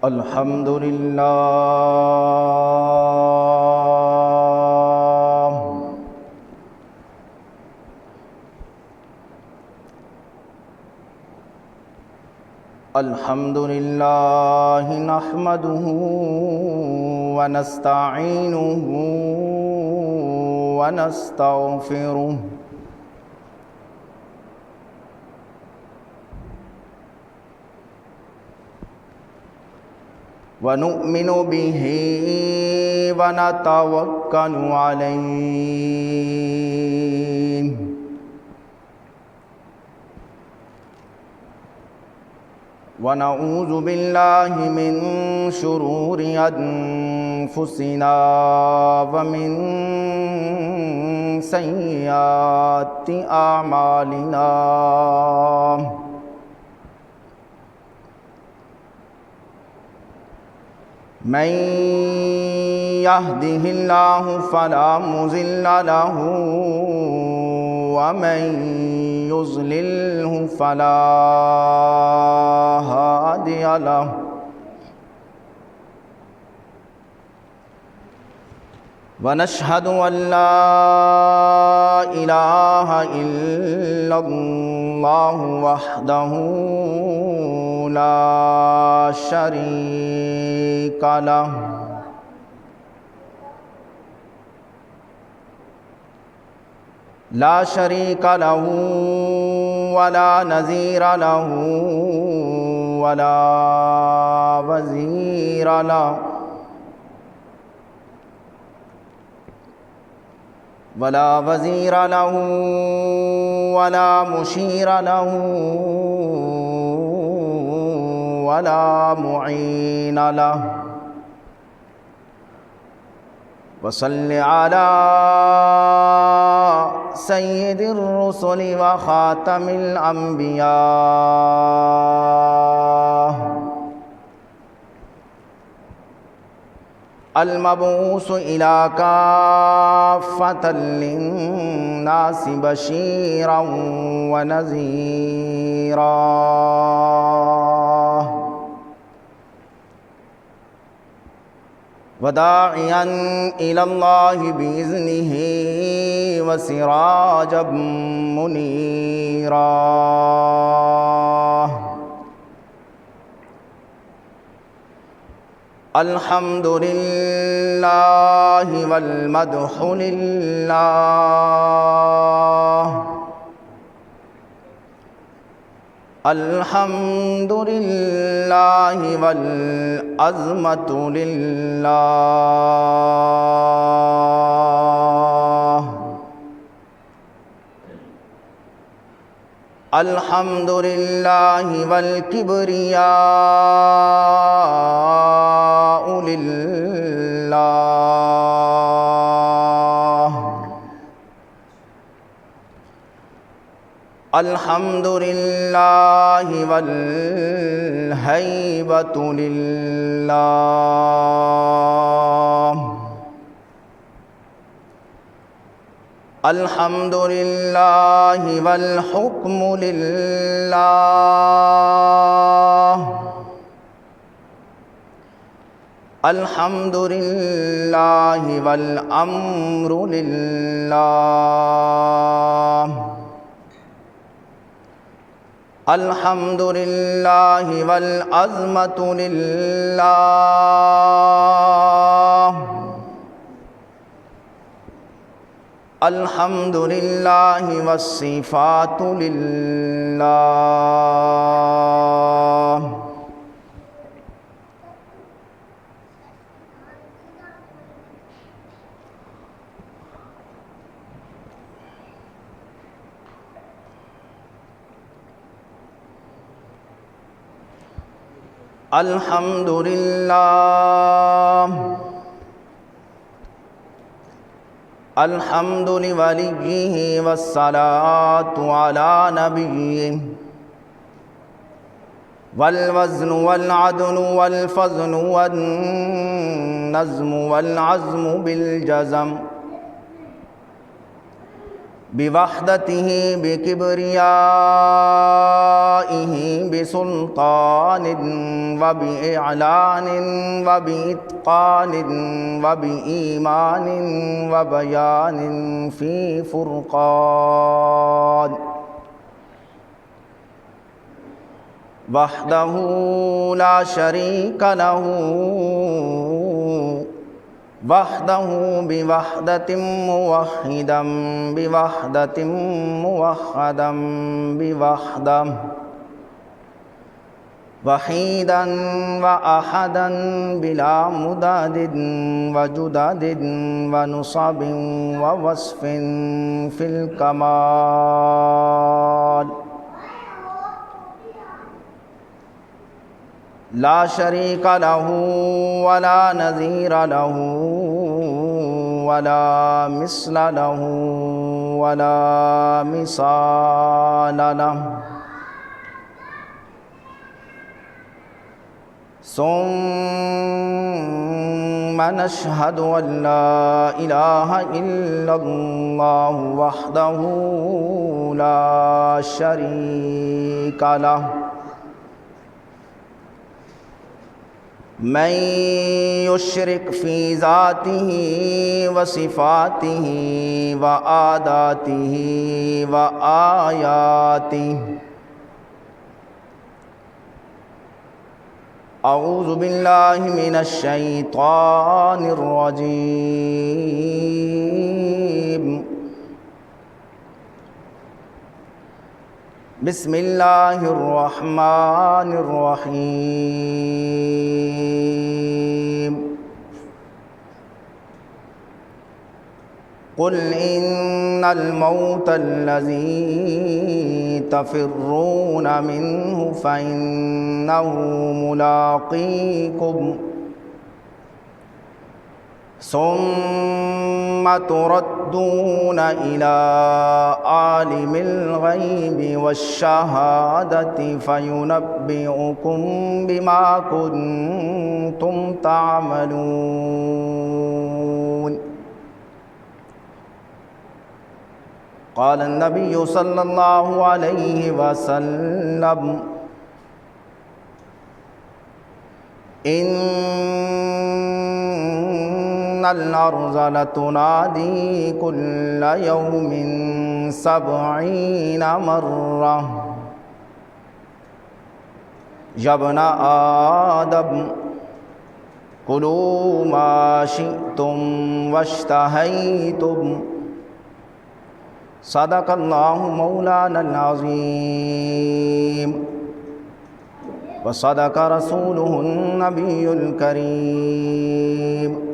الحمد لله الحمد لله نحمده ونستعينه ونستغفره ونؤمن به ونتوكل عليه ونعوذ بالله من شرور أنفسنا ومن سيئات أعمالنا من يهده الله فلا مضل له ومن يضلله فلا هادي له ونشهد أن لا إله إلا الله وحده لا شريك له ولا نظير له ولا وزير له ولا مشير له ولا معين له وصل على سيد الرسل وخاتم الأنبياء المبعوث إلى كافة للناس بشيرا ونذيرا وداعيا إلى الله بإذنه وسراجا منيرا الحمد لله والمدح لله الحمد لله والعظمة لله الحمد لله والكبرياء لله الحمد لله والهيبة لله الحمد لله والحكم لله الحمد لله والأمر لله الحمد لله والعظمة لله الحمد لله والصفات لله الحمد لله الحمد لوليه والصلاة على نبيه والوزن والعدل والفضل والنظم والعزم بالجزم بوحدته بكبريائه بسلطان وبإعلان وبإتقان وبإيمان وبيان في فرقان وحده لا شريك له وحده بوحدة موحدا بوحدة موحدا بوحده وحيدا وأحدا بلا مداد وجداد ونصب ووصف في الكمال لا شريك له ولا نظير له ولا مثل له ولا مثال له ثم نشهد أن لا إله إلا الله وحده لا شريك له من يشرك في ذاته وصفاته وعاداته وآياته أعوذ بالله من الشيطان الرجيم بسم الله الرحمن الرحيم قل إن الموت الذي تفرون منه فإنه ملاقيكم ثم تردون إلى عالم الغيب والشهادة فينبئكم بما كنتم تعملون قال النبي صلى الله عليه وسلم إن الأرض لتنادي كل يوم 70 مرة يا ابن آدم كلوا ما شئتم واشتهيتم صدق الله مولانا العظيم وصدق رسوله النبي الكريم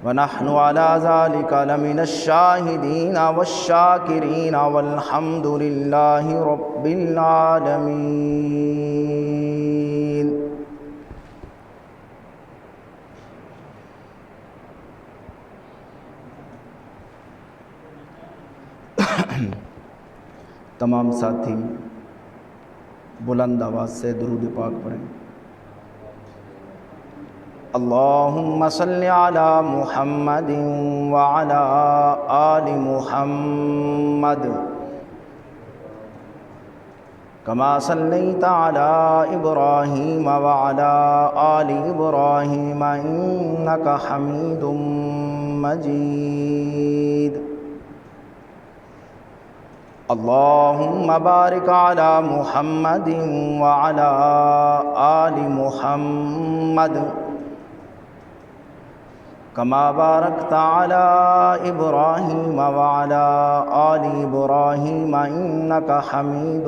ونحن على ذلك لمن الشاهدين والشاكرين والحمد لله رب العالمين. تمام ساتھی بلند آواز سے درود پاک پڑھیں. اللہم صل علی محمد وعلی آل محمد کما صلیت علی ابراہیم وعلی آل ابراہیم انک حمید مجید. اللہم بارک علی محمد وعلی آل محمد کما بارکت علی ابراہیم وعلی آل ابراہیم انک حمید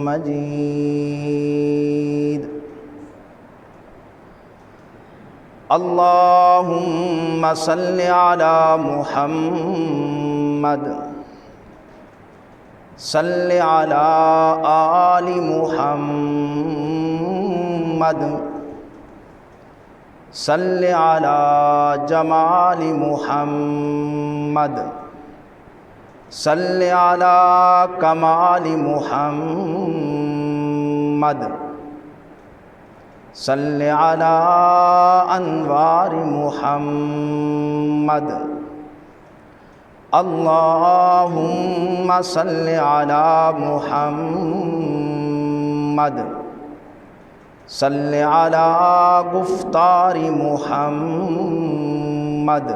مجید. اللہم صل علی محمد صل علی آل محمد صل علی جمال محمد صل علی کمال محمد صل علی انوار محمد اللهم صل على محمد صل على گفتار محمد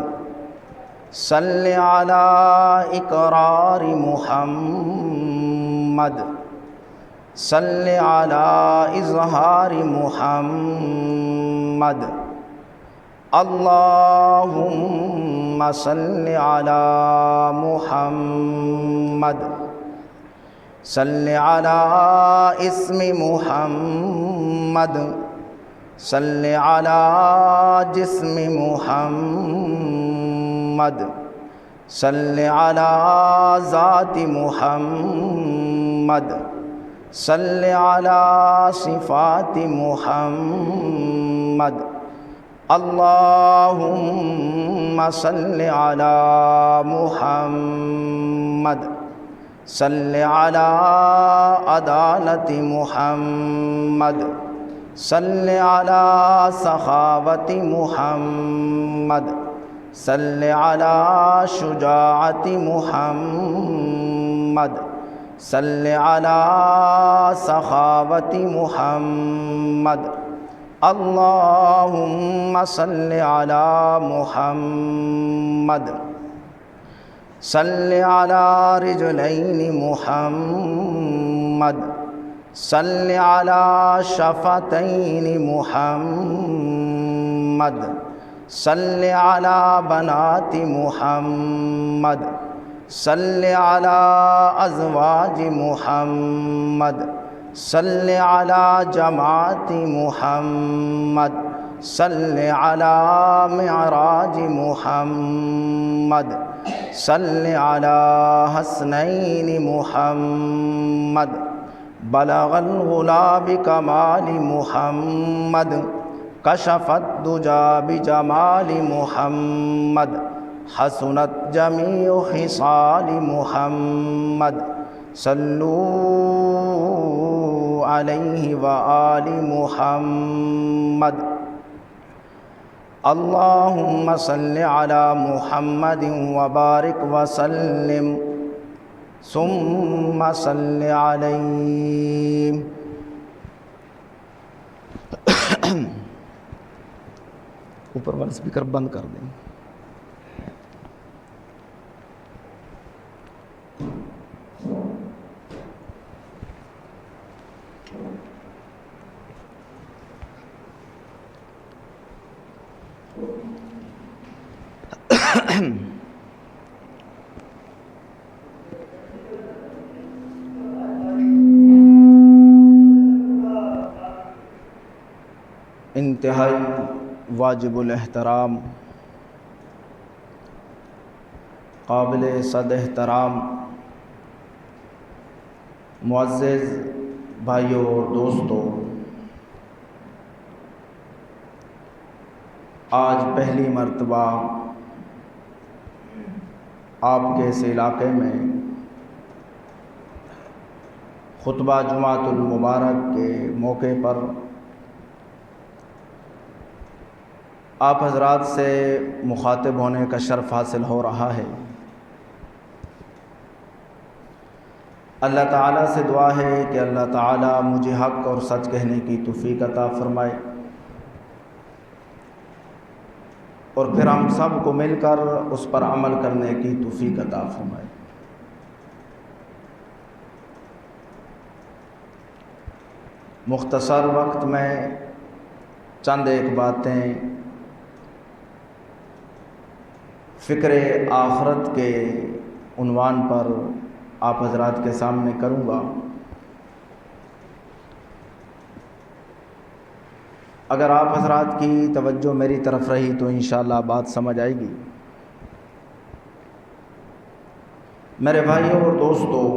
صل على اقرار محمد صل على اظہار محمد اللهم صل على محمد صل على اسم محمد صل على جسم محمد صل على ذات محمد صل على صفات محمد اللهم صل على محمد صل على عدالة محمد صل على سخاوة محمد صل على شجاعة محمد صل على سخاوة محمد اللهم صل على محمد صل على رجلين محمد صل على شفتين محمد صل على بنات محمد صل على أزواج محمد صل على جماعت محمد صل على معراج محمد صل على حسنين محمد بلغ الغلا بكمال محمد كشف الدجى بجمال محمد حسنت جميع خصال محمد صلوا عليه وآل محمد اللهم صل على محمد وبارك وسلم ثم صل عليه. اوپر والا اسپیکر بند کر دیں. انتہائی واجب الاحترام قابل صد احترام معزز بھائیوں اور دوستوں، آج پہلی مرتبہ آپ کے اس علاقے میں خطبہ جمعۃ المبارک کے موقع پر آپ حضرات سے مخاطب ہونے کا شرف حاصل ہو رہا ہے. اللہ تعالیٰ سے دعا ہے کہ اللہ تعالیٰ مجھے حق اور سچ کہنے کی توفیق عطا فرمائے، اور پھر ہم سب کو مل کر اس پر عمل کرنے کی توفیق عطا فرمائے. مختصر وقت میں چند ایک باتیں فکر آخرت کے عنوان پر آپ حضرات کے سامنے کروں گا. اگر آپ حضرات کی توجہ میری طرف رہی تو انشاءاللہ بات سمجھ آئے گی. میرے بھائیوں اور دوستوں،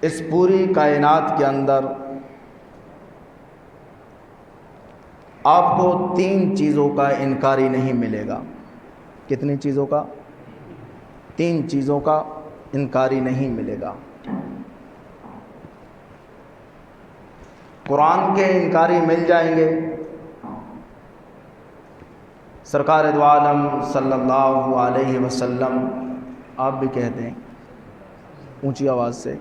اس پوری کائنات کے اندر آپ کو 3 چیزوں کا انکاری نہیں ملے گا. کتنی چیزوں کا؟ 3 چیزوں کا انکاری نہیں ملے گا. قرآن کے انکاری مل جائیں گے، سرکار دو عالم صلی اللہ علیہ وسلم، آپ بھی کہہ دیں اونچی آواز سے،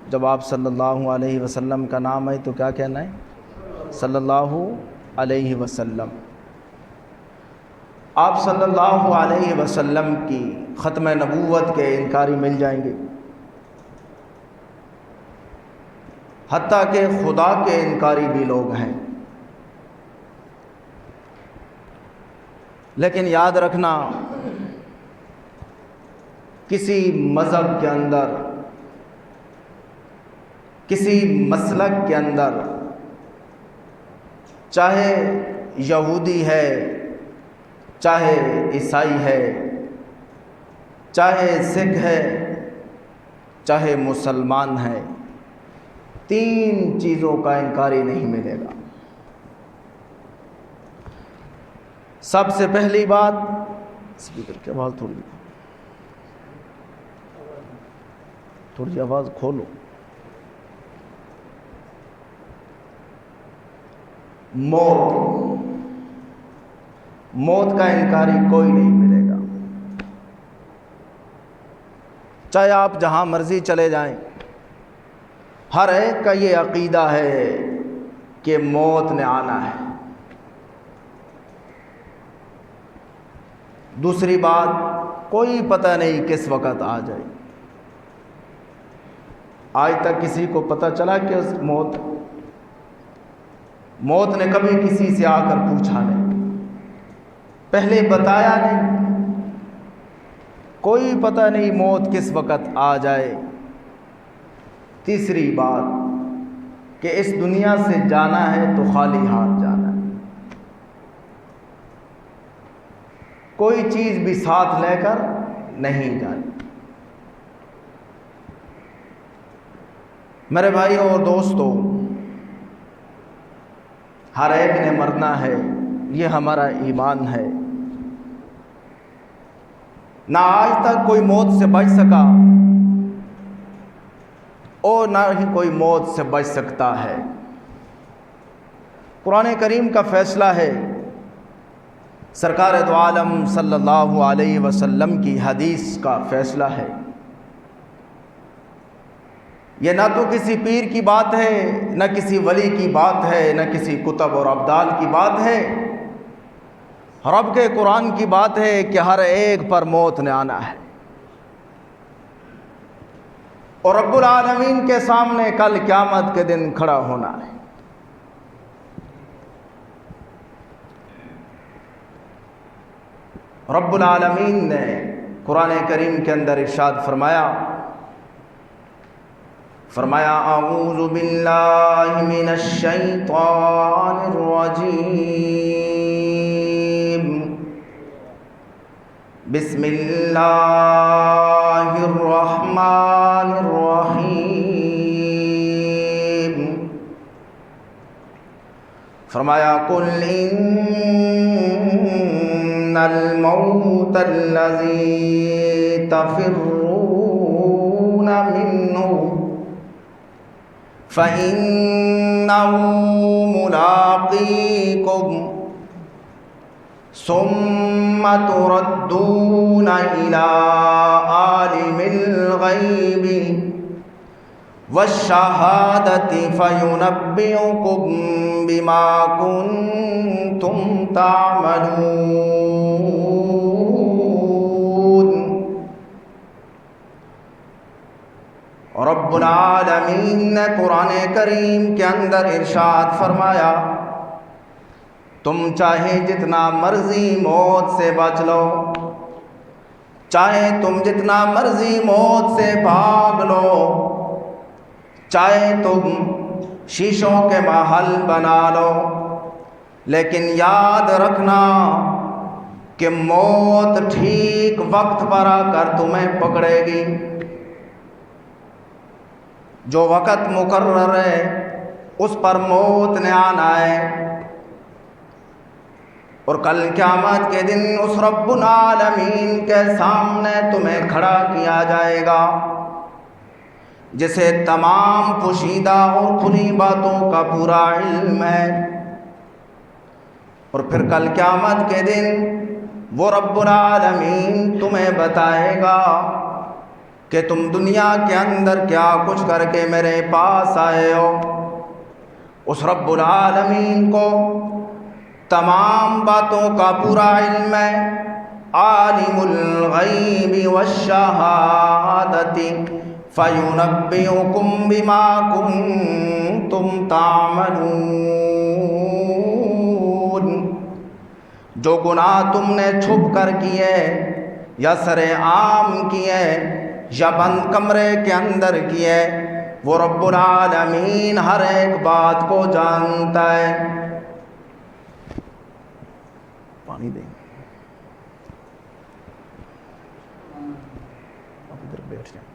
جب آپ صلی اللہ علیہ وسلم کا نام ہے تو کیا کہنا ہے؟ صلی اللہ علیہ وسلم۔ آپ صلی اللہ علیہ وسلم کی ختم نبوت کے انکاری مل جائیں گے، حتیٰ کہ خدا کے انکاری بھی لوگ ہیں۔ لیکن یاد رکھنا، کسی مذہب کے اندر، کسی مسلک کے اندر، چاہے یہودی ہے، چاہے عیسائی ہے، چاہے سکھ ہے، چاہے مسلمان ہے، تین چیزوں کا انکاری نہیں ملے گا۔ سب سے پہلی بات، اسپیکر کی آواز تھوڑی آواز کھولو۔ موت کا انکاری کوئی نہیں ملے گا، چاہے آپ جہاں مرضی چلے جائیں، ہر ایک کا یہ عقیدہ ہے کہ موت نے آنا ہے۔ دوسری بات، کوئی پتہ نہیں کس وقت آ جائے۔ آج تک کسی کو پتہ چلا کہ موت نے کبھی کسی سے آ کر پوچھا نہیں، پہلے بتایا نہیں، کوئی پتہ نہیں موت کس وقت آ جائے۔ تیسری بات کہ اس دنیا سے جانا ہے تو خالی ہاتھ جانا ہے، کوئی چیز بھی ساتھ لے کر نہیں جانی۔ میرے بھائیوں اور دوستوں، ہر ایک نے مرنا ہے، یہ ہمارا ایمان ہے۔ نہ آج تک کوئی موت سے بچ سکا اور نہ ہی کوئی موت سے بچ سکتا ہے۔ قرآن کریم کا فیصلہ ہے، سرکار دو عالم صلی اللہ علیہ وسلم کی حدیث کا فیصلہ ہے۔ یہ نہ تو کسی پیر کی بات ہے، نہ کسی ولی کی بات ہے، نہ کسی کتب اور ابدال کی بات ہے، رب کے قرآن کی بات ہے کہ ہر ایک پر موت نے آنا ہے، اور رب العالمین کے سامنے کل قیامت کے دن کھڑا ہونا ہے۔ رب العالمین نے قرآن کریم کے اندر ارشاد فرمایا اعوذ باللہ من الشیطان الرجیم، بسم اللہ الرحمن الرحیم۔ فرمایا قل ان الموت الذی تفرون منہ فإنه ملاقيكم ثم تردون إلى عالم الغيب والشهادة فينبئكم بما كنتم تعملون۔ رب العالمین نے قرآن کریم کے اندر ارشاد فرمایا، تم چاہے جتنا مرضی موت سے بچ لو، چاہے تم جتنا مرضی موت سے بھاگ لو، چاہے تم شیشوں کے محل بنا لو، لیکن یاد رکھنا کہ موت ٹھیک وقت پر آ کر تمہیں پکڑے گی۔ جو وقت مقرر ہے اس پر موت نے آنا ہے، اور کل قیامت کے دن اس رب العالمین کے سامنے تمہیں کھڑا کیا جائے گا، جسے تمام پوشیدہ اور کھلی باتوں کا پورا علم ہے۔ اور پھر کل قیامت کے دن وہ رب العالمین تمہیں بتائے گا کہ تم دنیا کے اندر کیا کچھ کر کے میرے پاس آئے ہو۔ اس رب العالمین کو تمام باتوں کا پورا علم ہے۔ عالم الغیب والشہادۃ فینبئکم بما کنتم تعملون۔ جو گناہ تم نے چھپ کر کیے یا سر عام کیے یا بند کمرے کے اندر کیے، وہ رب العالمین ہر ایک بات کو جانتا ہے۔ پانی دیں، آپ ادھر بیٹھ جائیں۔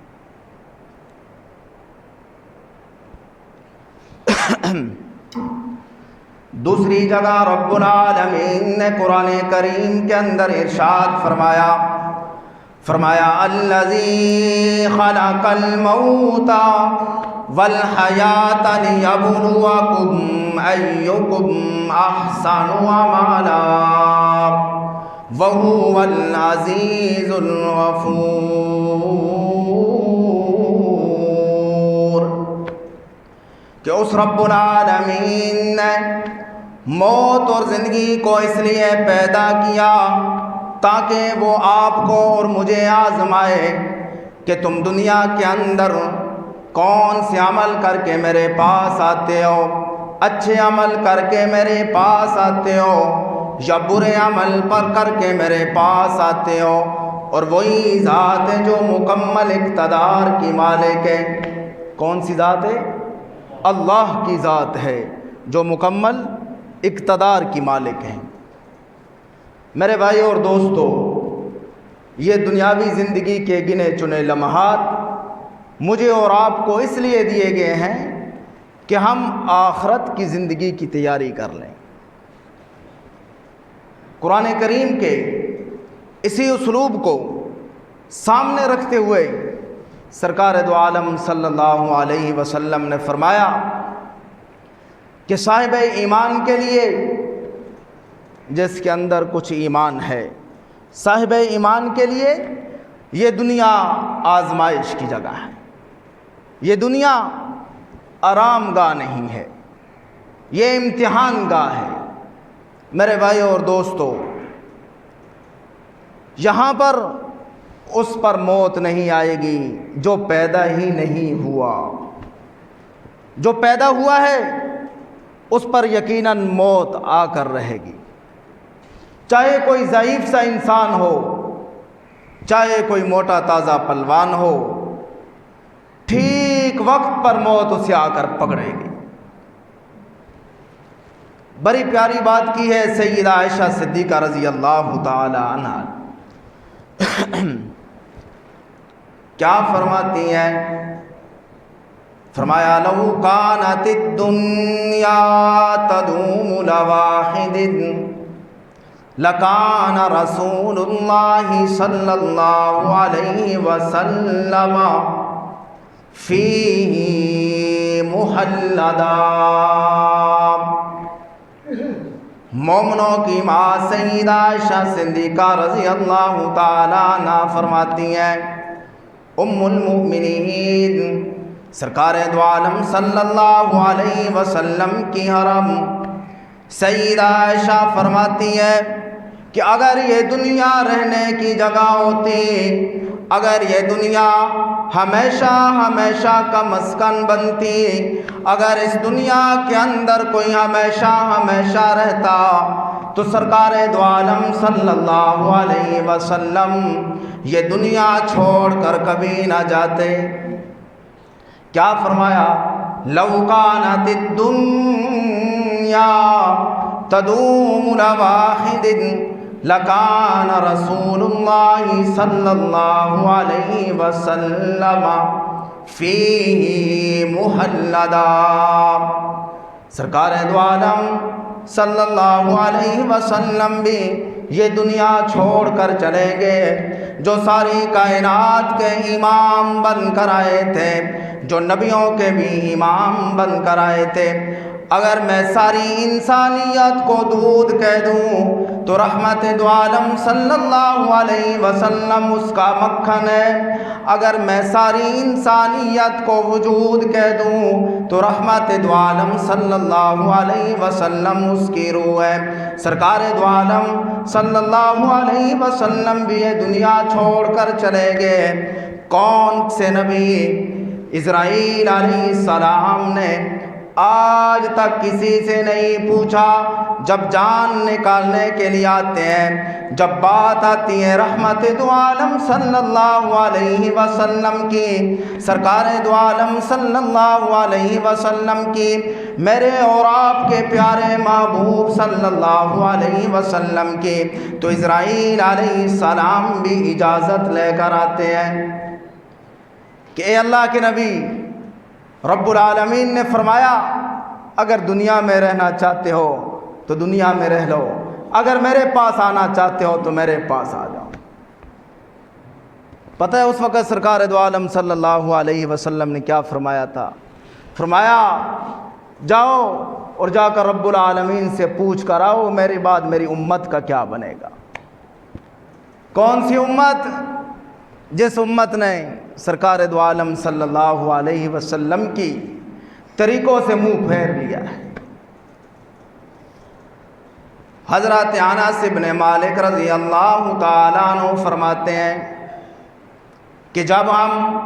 دوسری جگہ رب العالمین نے قرآن کریم کے اندر ارشاد فرمایا الذی خلق الموت والحیات لیبلوکم ایکم احسن عملا وہو العزیز الغفور۔ کہ اس رب العالمین نے موت اور زندگی کو اس لیے پیدا کیا تاکہ وہ آپ کو اور مجھے آزمائے کہ تم دنیا کے اندر کون سے عمل کر کے میرے پاس آتے ہو، اچھے عمل کر کے میرے پاس آتے ہو یا برے عمل پر کر کے میرے پاس آتے ہو۔ اور وہی ذات ہے جو مکمل اقتدار کی مالک ہے۔ کون سی ذات ہے؟ اللہ کی ذات ہے جو مکمل اقتدار کی مالک ہیں۔ میرے بھائی اور دوستو، یہ دنیاوی زندگی کے گنے چنے لمحات مجھے اور آپ کو اس لیے دیے گئے ہیں کہ ہم آخرت کی زندگی کی تیاری کر لیں۔ قرآن کریم کے اسی اسلوب کو سامنے رکھتے ہوئے سرکار دو عالم صلی اللہ علیہ وسلم نے فرمایا کہ صاحب ایمان کے لیے، جس کے اندر کچھ ایمان ہے، صاحب ایمان کے لیے یہ دنیا آزمائش کی جگہ ہے، یہ دنیا آرام گاہ نہیں ہے، یہ امتحان گاہ ہے۔ میرے بھائی اور دوستو، یہاں پر اس پر موت نہیں آئے گی جو پیدا ہی نہیں ہوا۔ جو پیدا ہوا ہے اس پر یقیناً موت آ کر رہے گی، چاہے کوئی ضعیف سا انسان ہو، چاہے کوئی موٹا تازہ پلوان ہو، ٹھیک وقت پر موت اسے آ کر پکڑے گی۔ بڑی پیاری بات کی ہے سیدہ عائشہ صدیقہ رضی اللہ تعالی عنہا۔ کیا فرماتی ہیں؟ فرمایا لو کانت الدنیا تدوم لواحد لکان رسول اللہ صلی اللہ علیہ وسلم فیہ محلدا۔ مومنوں کی ماں سیدہ عائشہ صدیقہ رضی اللہ تعالی عنہ فرماتی ہیں، ام المؤمنین سرکار دو عالم صلی اللہ علیہ وسلم کی حرم سیدہ عائشہ فرماتی ہے کہ اگر یہ دنیا رہنے کی جگہ ہوتی، اگر یہ دنیا ہمیشہ ہمیشہ کا مسکن بنتی، اگر اس دنیا کے اندر کوئی ہمیشہ ہمیشہ رہتا تو سرکار دو عالم صلی اللہ علیہ وسلم یہ دنیا چھوڑ کر کبھی نہ جاتے۔ کیا فرمایا؟ لو کانت الدنیا تدوم لواحد لکان رسول اللہ صلی اللہ علیہ وسلم فیہ محلدا۔ سرکار دو عالم صلی اللہ علیہ وسلم بھی یہ دنیا چھوڑ کر چلیں گے، جو ساری کائنات کے امام بن کر آئے تھے، جو نبیوں کے بھی امام بن کر آئے تھے۔ اگر میں ساری انسانیت کو دودھ کہہ دوں تو رحمت دو عالم صلی اللہ علیہ وسلم اس کا مکھن ہے۔ اگر میں ساری انسانیت کو وجود کہہ دوں تو رحمت دو عالم صلی اللہ علیہ وسلم اس کی روح ہے۔ سرکار دو عالم صلی اللہ علیہ وسلم بھی یہ دنیا چھوڑ کر چلے گئے۔ کون سے نبی؟ اسرائیل علیہ السلام نے آج تک کسی سے نہیں پوچھا، جب جان نکالنے کے لیے آتے ہیں، جب بات آتی ہے رحمت دو عالم صلی اللہ علیہ وسلم کی، سرکار دو عالم صلی اللہ علیہ وسلم کی، میرے اور آپ کے پیارے محبوب صلی اللہ علیہ وسلم کی، تو اسرائیل علیہ السلام بھی اجازت لے کر آتے ہیں کہ اے اللہ کے نبی، رب العالمین نے فرمایا اگر دنیا میں رہنا چاہتے ہو تو دنیا میں رہ لو، اگر میرے پاس آنا چاہتے ہو تو میرے پاس آ جاؤ۔ پتہ ہے اس وقت سرکار دو عالم صلی اللہ علیہ وسلم نے کیا فرمایا تھا؟ فرمایا جاؤ اور جا کر رب العالمین سے پوچھ کر آؤ میرے بعد میری امت کا کیا بنے گا۔ کون سی امت؟ جس امت نے سرکار دو عالم صلی اللہ علیہ وسلم کی طریقوں سے منہ پھیر لیا ہے۔ حضرت انس بن مالک رضی اللہ تعالیٰ عنہ فرماتے ہیں کہ جب ہم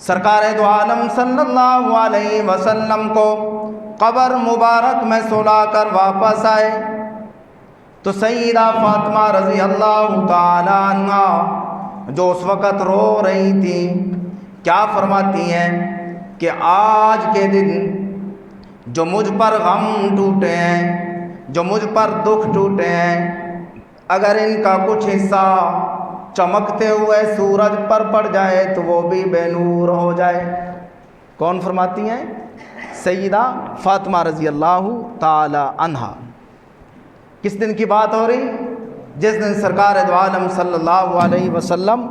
سرکار دو عالم صلی اللہ علیہ وسلم کو قبر مبارک میں سلا کر واپس آئے تو سیدہ فاطمہ رضی اللہ تعالیٰ عنہ جو اس وقت رو رہی تھی، کیا فرماتی ہیں کہ آج کے دن جو مجھ پر غم ٹوٹے ہیں، جو مجھ پر دکھ ٹوٹے ہیں، اگر ان کا کچھ حصہ چمکتے ہوئے سورج پر پڑ جائے تو وہ بھی بے نور ہو جائے۔ کون فرماتی ہیں؟ سیدہ فاطمہ رضی اللہ تعالی عنہا۔ کس دن کی بات ہو رہی؟ جس دن سرکار دو عالم صلی اللہ علیہ وسلم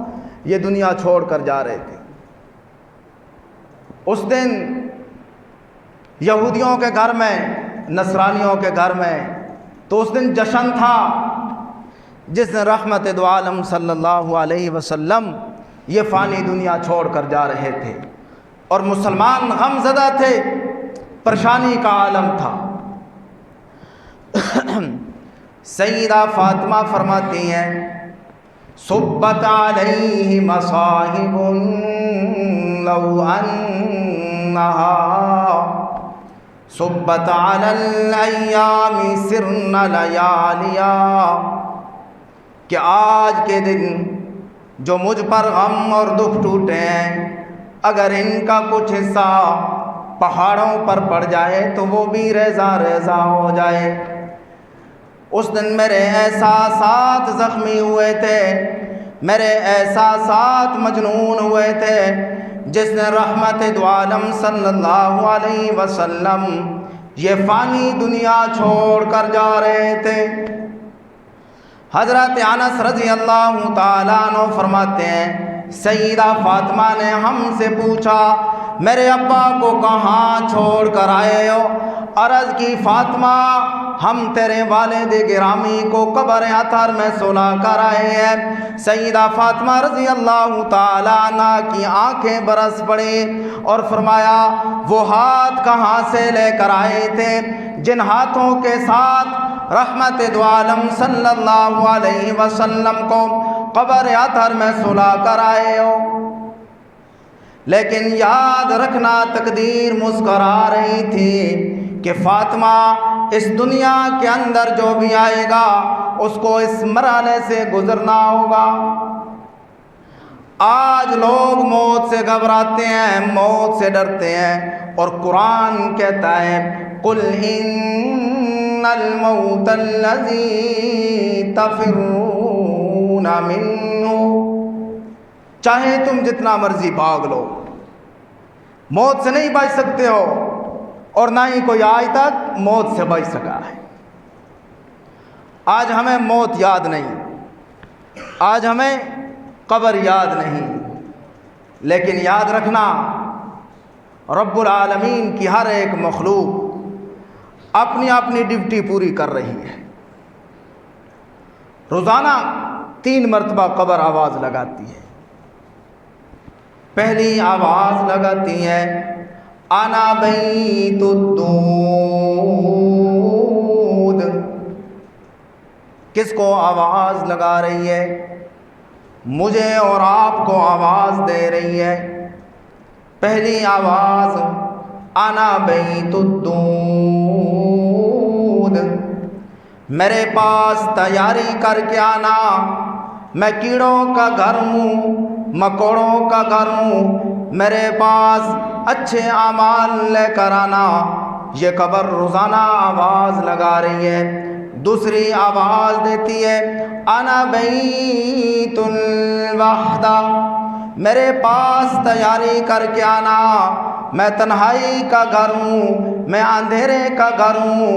یہ دنیا چھوڑ کر جا رہے تھے۔ اس دن یہودیوں کے گھر میں، نصرانیوں کے گھر میں تو اس دن جشن تھا، جس دن رحمت دو عالم صلی اللہ علیہ وسلم یہ فانی دنیا چھوڑ کر جا رہے تھے، اور مسلمان غم زدہ تھے، پریشانی کا عالم تھا۔ سیدہ فاطمہ فرماتی ہیں صبت علیہ مصاحب لو انہا صبت علی الایام سرن لیالیا، کہ آج کے دن جو مجھ پر غم اور دکھ ٹوٹے ہیں، اگر ان کا کچھ حصہ پہاڑوں پر پڑ جائے تو وہ بھی ریزہ ریزہ ہو جائے۔ اس دن میرے احساسات زخمی ہوئے تھے، میرے احساسات مجنون ہوئے تھے، جس نے رحمت دو عالم صلی اللہ علیہ وسلم یہ فانی دنیا چھوڑ کر جا رہے تھے۔ حضرت انس رضی اللہ تعالیٰ عنہ فرماتے ہیں سیدہ فاطمہ نے ہم سے پوچھا میرے ابا کو کہاں چھوڑ کر آئے ہو؟ عرض کی فاطمہ ہم تیرے والد گرامی کو قبر اطہر میں سلا کر آئے ہیں۔ سیدہ فاطمہ رضی اللہ تعالیٰ عنہ کی آنکھیں برس پڑی اور فرمایا وہ ہاتھ کہاں سے لے کر آئے تھے جن ہاتھوں کے ساتھ رحمت دو عالم صلی اللہ علیہ وسلم کو قبر اطہر میں سلا کر آئے ہو؟ لیکن یاد رکھنا تقدیر مسکرا رہی تھی کہ فاطمہ اس دنیا کے اندر جو بھی آئے گا اس کو اس مرحلے سے گزرنا ہوگا۔ آج لوگ موت سے گھبراتے ہیں، موت سے ڈرتے ہیں، اور قرآن کہتا ہے قُلْ إِنَّ الْمَوْتَ الَّذِي تَفِرُّونَ مِنْهُ، چاہے تم جتنا مرضی بھاگ لو موت سے نہیں بچ سکتے ہو، اور نہ ہی کوئی آج تک موت سے بچ سکا ہے۔ آج ہمیں موت یاد نہیں، آج ہمیں قبر یاد نہیں، لیکن یاد رکھنا رب العالمین کی ہر ایک مخلوق اپنی اپنی ڈیوٹی پوری کر رہی ہے۔ روزانہ 3 مرتبہ قبر آواز لگاتی ہے۔ پہلی آواز لگاتی ہے انا بیت الدود۔ کس کو آواز لگا رہی ہے؟ مجھے اور آپ کو آواز دے رہی ہے۔ پہلی آواز انا بیت الدود، میرے پاس تیاری کر کے آنا، میں کیڑوں کا گھر ہوں، مکوڑوں کا گھر ہوں، میرے پاس اچھے اعمال لے کر آنا۔ یہ قبر روزانہ آواز لگا رہی ہے۔ دوسری آواز دیتی ہے انا بیت الوحدہ، میرے پاس تیاری کر کے آنا، میں تنہائی کا گھر ہوں، میں اندھیرے کا گھر ہوں،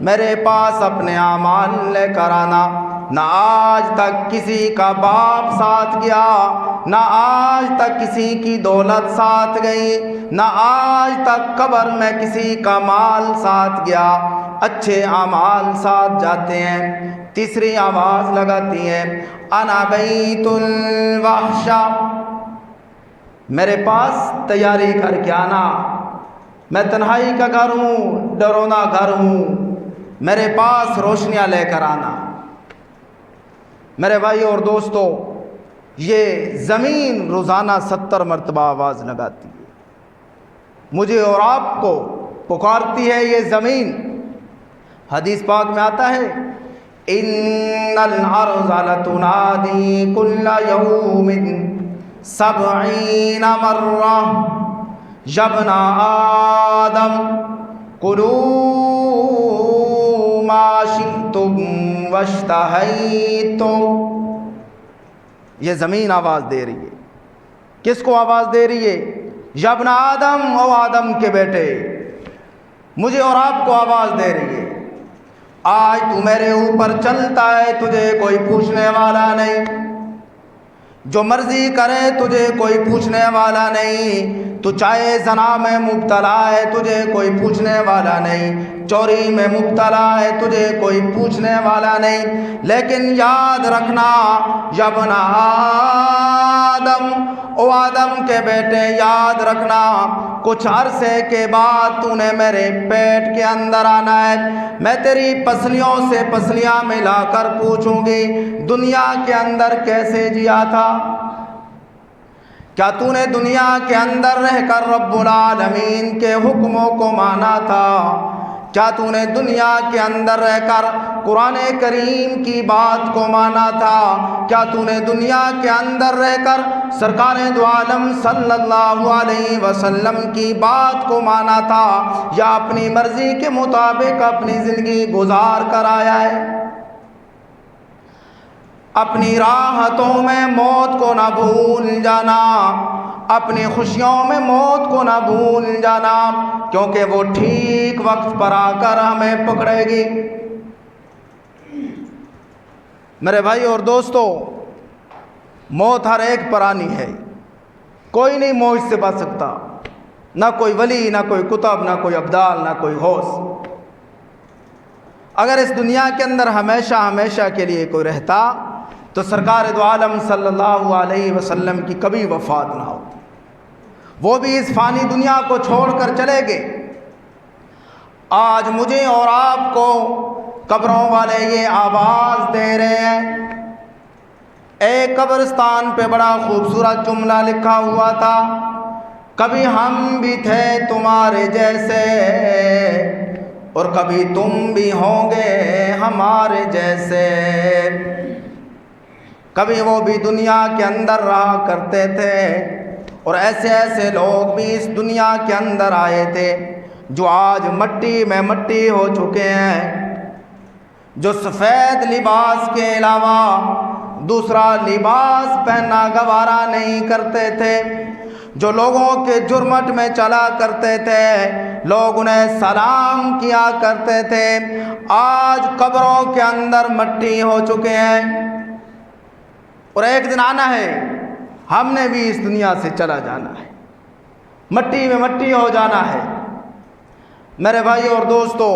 میرے پاس اپنے اعمال لے کر آنا۔ نہ آج تک کسی کا باپ ساتھ گیا، نہ آج تک کسی کی دولت ساتھ گئی، نہ آج تک قبر میں کسی کا مال ساتھ گیا، اچھے اعمال ساتھ جاتے ہیں۔ تیسری آواز لگاتی ہے انا بیت الوحشہ، میرے پاس تیاری کر کے آنا، میں تنہائی کا گھر ہوں، ڈرونا گھر ہوں، میرے پاس روشنیاں لے کر آنا۔ میرے بھائی اور دوستو، یہ زمین روزانہ 70 مرتبہ آواز لگاتی ہے، مجھے اور آپ کو پکارتی ہے یہ زمین۔ حدیث پاک میں آتا ہے ان الارض لتنادی کل یوم 70 مرہ یا ابن آدم کلوا ما شئتم واشتہیتم۔ یہ زمین آواز دے رہی ہے۔ کس کو آواز دے رہی ہے؟ یا ابن آدم، او آدم کے بیٹے، مجھے اور آپ کو آواز دے رہی ہے۔ آج تو میرے اوپر چلتا ہے، تجھے کوئی پوچھنے والا نہیں، جو مرضی کرے تجھے کوئی پوچھنے والا نہیں، تو چاہے زنا میں مبتلا ہے تجھے کوئی پوچھنے والا نہیں، چوری میں مبتلا ہے تجھے کوئی پوچھنے والا نہیں۔ لیکن یاد رکھنا یا ابن آدم، او آدم کے بیٹے، یاد رکھنا کچھ عرصے کے بعد تو نے میرے پیٹ کے اندر آنا ہے، میں تیری پسلیوں سے پسلیاں ملا کر پوچھوں گی دنیا کے اندر کیسے جیا تھا؟ کیا تو نے دنیا کے اندر رہ کر رب العالمین کے حکموں کو مانا تھا؟ کیا تو نے دنیا کے اندر رہ کر قرآن کریم کی بات کو مانا تھا؟ کیا تو نے دنیا کے اندر رہ کر سرکار دو عالم صلی اللہ علیہ وسلم کی بات کو مانا تھا، یا اپنی مرضی کے مطابق اپنی زندگی گزار کر آیا ہے؟ اپنی راحتوں میں موت کو نہ بھول جانا، اپنی خوشیوں میں موت کو نہ بھول جانا، کیونکہ وہ ٹھیک وقت پر آ کر ہمیں پکڑے گی۔ میرے بھائی اور دوستو، موت ہر ایک پر آنی ہے، کوئی نہیں موت سے بچ سکتا، نہ کوئی ولی، نہ کوئی کتب، نہ کوئی ابدال، نہ کوئی غوث۔ اگر اس دنیا کے اندر ہمیشہ ہمیشہ کے لیے کوئی رہتا تو سرکار دو عالم صلی اللہ علیہ وسلم کی کبھی وفات نہ ہوتی، وہ بھی اس فانی دنیا کو چھوڑ کر چلے گئے۔ آج مجھے اور آپ کو قبروں والے یہ آواز دے رہے ہیں۔ ایک قبرستان پہ بڑا خوبصورت جملہ لکھا ہوا تھا، کبھی ہم بھی تھے تمہارے جیسے اور کبھی تم بھی ہوں گے ہمارے جیسے۔ کبھی وہ بھی دنیا کے اندر رہا کرتے تھے، اور ایسے ایسے لوگ بھی اس دنیا کے اندر آئے تھے جو آج مٹی میں مٹی ہو چکے ہیں، جو سفید لباس کے علاوہ دوسرا لباس پہننا گوارا نہیں کرتے تھے، جو لوگوں کے جرمٹ میں چلا کرتے تھے، لوگ انہیں سلام کیا کرتے تھے، آج قبروں کے اندر مٹی ہو چکے ہیں۔ اور ایک دن آنا ہے، ہم نے بھی اس دنیا سے چلا جانا ہے، مٹی میں مٹی ہو جانا ہے۔ میرے بھائی اور دوستو،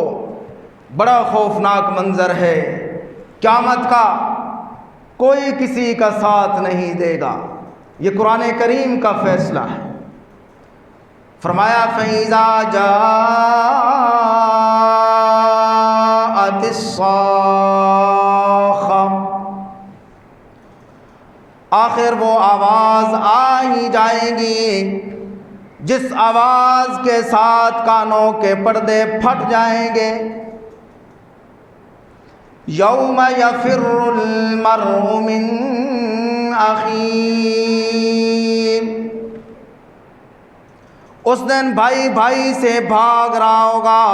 بڑا خوفناک منظر ہے قیامت کا، کوئی کسی کا ساتھ نہیں دے گا۔ یہ قرآن کریم کا فیصلہ ہے۔ فرمایا فَإِذَا جَاءَتِ الصَّاخَّةُ، آخر وہ آواز آ ہی جائے گی جس آواز کے ساتھ کانوں کے پردے پھٹ جائیں گے۔ یوم یفر المرء من اخیہ، اس دن بھائی بھائی سے بھاگ رہا ہوگا،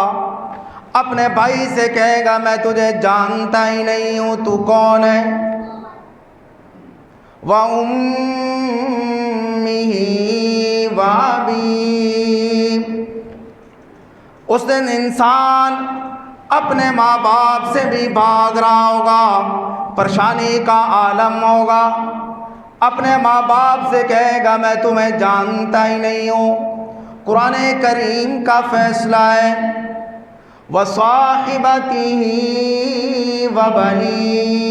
اپنے بھائی سے کہے گا میں تجھے جانتا ہی نہیں ہوں، تو کون ہے؟ وَأُمِّهِ وَأَبِيهِ، اس دن انسان اپنے ماں باپ سے بھی بھاگ رہا ہوگا، پریشانی کا عالم ہوگا، اپنے ماں باپ سے کہے گا میں تمہیں جانتا ہی نہیں ہوں۔ قرآن کریم کا فیصلہ ہے وَصَاحِبَتِهِ وَبَنِيهِ،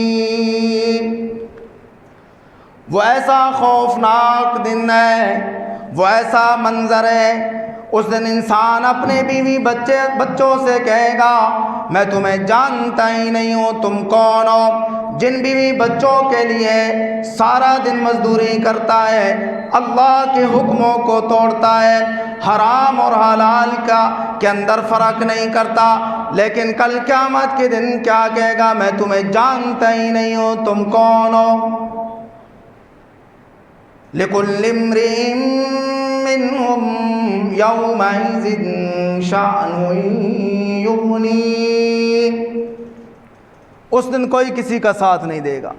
وہ ایسا خوفناک دن ہے، وہ ایسا منظر ہے، اس دن انسان اپنے بیوی بچوں سے کہے گا میں تمہیں جانتا ہی نہیں ہوں، تم کون ہو؟ جن بیوی بچوں کے لیے سارا دن مزدوری کرتا ہے، اللہ کے حکموں کو توڑتا ہے، حرام اور حلال کے اندر فرق نہیں کرتا، لیکن کل قیامت کے دن کیا کہے گا؟ میں تمہیں جانتا ہی نہیں ہوں، تم کون ہو؟ لِكُلِّ امْرِئٍ مِّنْهُمْ يَوْمَئِذٍ شَأْنٌ يُغْنِيهِ، اس دن کوئی کسی کا ساتھ نہیں دے گا،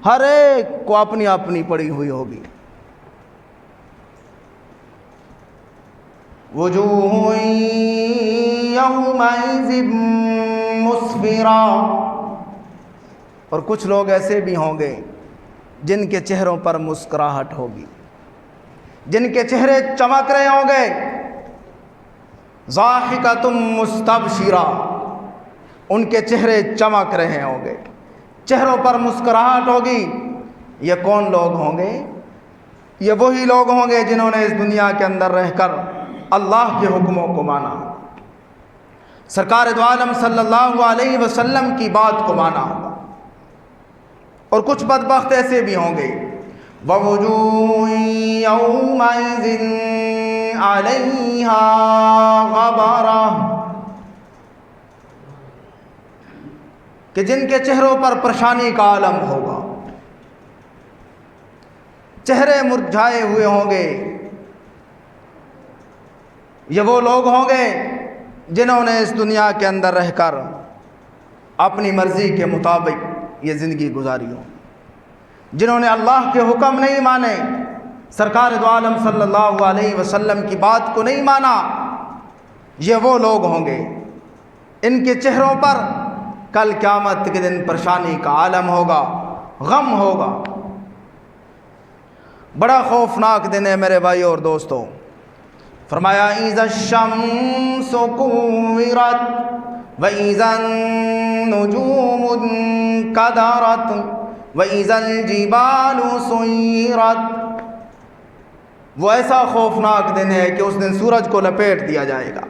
ہر ایک کو اپنی اپنی پڑی ہوئی ہوگی۔ وجوہ یومئذ مسفرہ، اور کچھ لوگ ایسے بھی ہوں گے جن کے چہروں پر مسکراہٹ ہوگی، جن کے چہرے چمک رہے ہوں گے، ضاحکۃ مستبشرہ، ان کے چہرے چمک رہے ہوں گے، چہروں پر مسکراہٹ ہوگی۔ یہ کون لوگ ہوں گے؟ یہ وہی لوگ ہوں گے جنہوں نے اس دنیا کے اندر رہ کر اللہ کے حکموں کو مانا، سرکار دو عالم صلی اللہ علیہ وسلم کی بات کو مانا ہوگا۔ اور کچھ بدبخت ایسے بھی ہوں گے وَوُجُوهٌ يَوْمَئِذٍ عَلَيْهَا غَبَرَةٌ، کہ جن کے چہروں پر پریشانی کا عالم ہوگا، چہرے مرجھائے ہوئے ہوں گے۔ یہ وہ لوگ ہوں گے جنہوں نے اس دنیا کے اندر رہ کر اپنی مرضی کے مطابق یہ زندگی گزاری ہو، جنہوں نے اللہ کے حکم نہیں مانے، سرکار دو عالم صلی اللہ علیہ وسلم کی بات کو نہیں مانا۔ یہ وہ لوگ ہوں گے، ان کے چہروں پر کل قیامت کے دن پریشانی کا عالم ہوگا، غم ہوگا۔ بڑا خوفناک دن ہے میرے بھائی اور دوستوں۔ فرمایا اِذَا الشَّمْسُ كُوِّرَتْ وَإِذَا النُّجُومُ انكَدَرَتْ وَإِذَا الْجِبَالُ سُيِّرَتْ، وہ ایسا خوفناک دن ہے کہ اس دن سورج کو لپیٹ دیا جائے گا،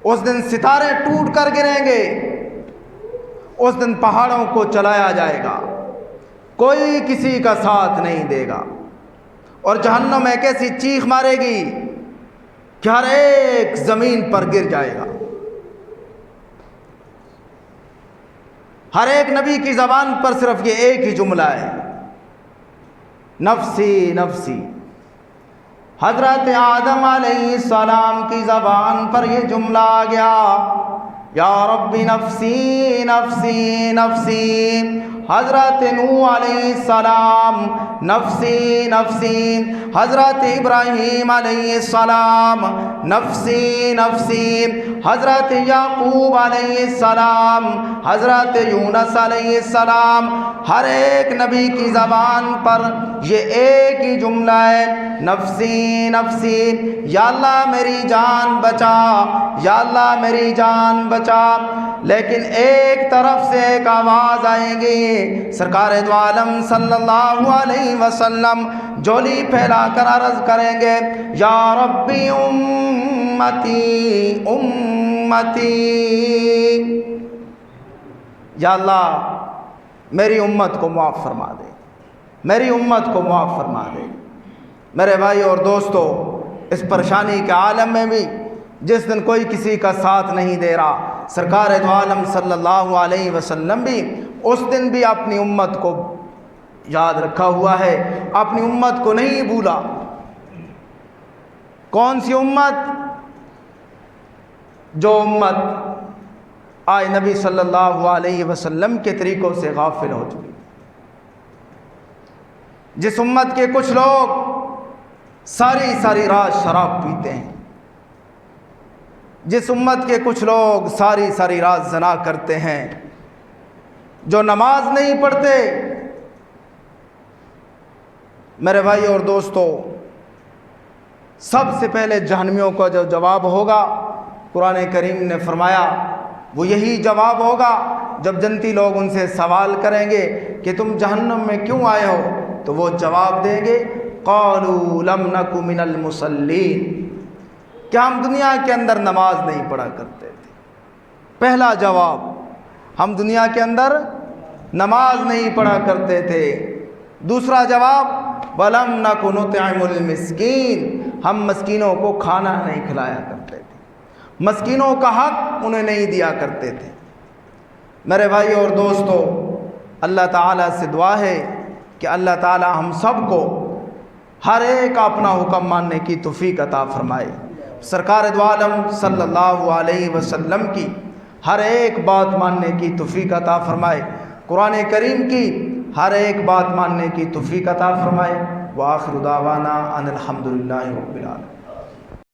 اس دن ستارے ٹوٹ کر گریں گے، اس دن پہاڑوں کو چلایا جائے گا، کوئی کسی کا ساتھ نہیں دے گا، اور جہنم ایک ایسی چیخ مارے گی کہ ہر ایک زمین پر گر جائے گا۔ ہر ایک نبی کی زبان پر صرف یہ ایک ہی جملہ ہے، نفسی نفسی۔ حضرت آدم علیہ السلام کی زبان پر یہ جملہ آ گیا، یا رب نفسی نفسی نفسی، حضرت نوح علیہ السلام نفسی نفسی، حضرت ابراہیم علیہ السلام نفسی نفسی، حضرت یعقوب علیہ السلام، حضرت یونس علیہ السلام، ہر ایک نبی کی زبان پر یہ ایک ہی جملہ ہے، نفسی نفسی، یا اللہ میری جان بچا، یا اللہ میری جان بچا۔ لیکن ایک طرف سے ایک آواز آئے گی، سرکار دو عالم صلی اللہ علیہ وسلم جولی پھیلا کر عرض کریں گے، یا ربی امتی امتی، یا اللہ میری امت کو معاف فرما دے، میری امت کو معاف فرما دے۔ میرے بھائی اور دوستو، اس پریشانی کے عالم میں بھی جس دن کوئی کسی کا ساتھ نہیں دے رہا، سرکار دو عالم صلی اللہ علیہ وسلم بھی اس دن بھی اپنی امت کو یاد رکھا ہوا ہے، اپنی امت کو نہیں بھولا۔ کون سی امت؟ جو امت آج نبی صلی اللہ علیہ وسلم کے طریقوں سے غافل ہو چکی، جس امت کے کچھ لوگ ساری رات شراب پیتے ہیں، جس امت کے کچھ لوگ ساری رات زنا کرتے ہیں، جو نماز نہیں پڑھتے۔ میرے بھائی اور دوستو، سب سے پہلے جہنمیوں کا جو جواب ہوگا، قرآن کریم نے فرمایا وہ یہی جواب ہوگا جب جنتی لوگ ان سے سوال کریں گے کہ تم جہنم میں کیوں آئے ہو، تو وہ جواب دیں گے، قالوا لم نک من المصلین، کہ ہم دنیا کے اندر نماز نہیں پڑھا کرتے تھے۔ پہلا جواب، ہم دنیا کے اندر نماز نہیں پڑھا کرتے تھے۔ دوسرا جواب، ولم نک نطعم المسکین، ہم مسکینوں کو کھانا نہیں کھلایا کرتے تھے، مسکینوں کا حق انہیں نہیں دیا کرتے تھے۔ میرے بھائی اور دوستو، اللہ تعالیٰ سے دعا ہے کہ اللہ تعالیٰ ہم سب کو ہر ایک اپنا حکم ماننے کی توفیق عطا فرمائے، سرکار دو عالم صلی اللہ علیہ وسلم کی ہر ایک بات ماننے کی توفیق عطا فرمائے، قرآن کریم کی ہر ایک بات ماننے کی توفیق عطا فرمائے۔ وآخر دعوانا ان الحمد للہ رب العالمین۔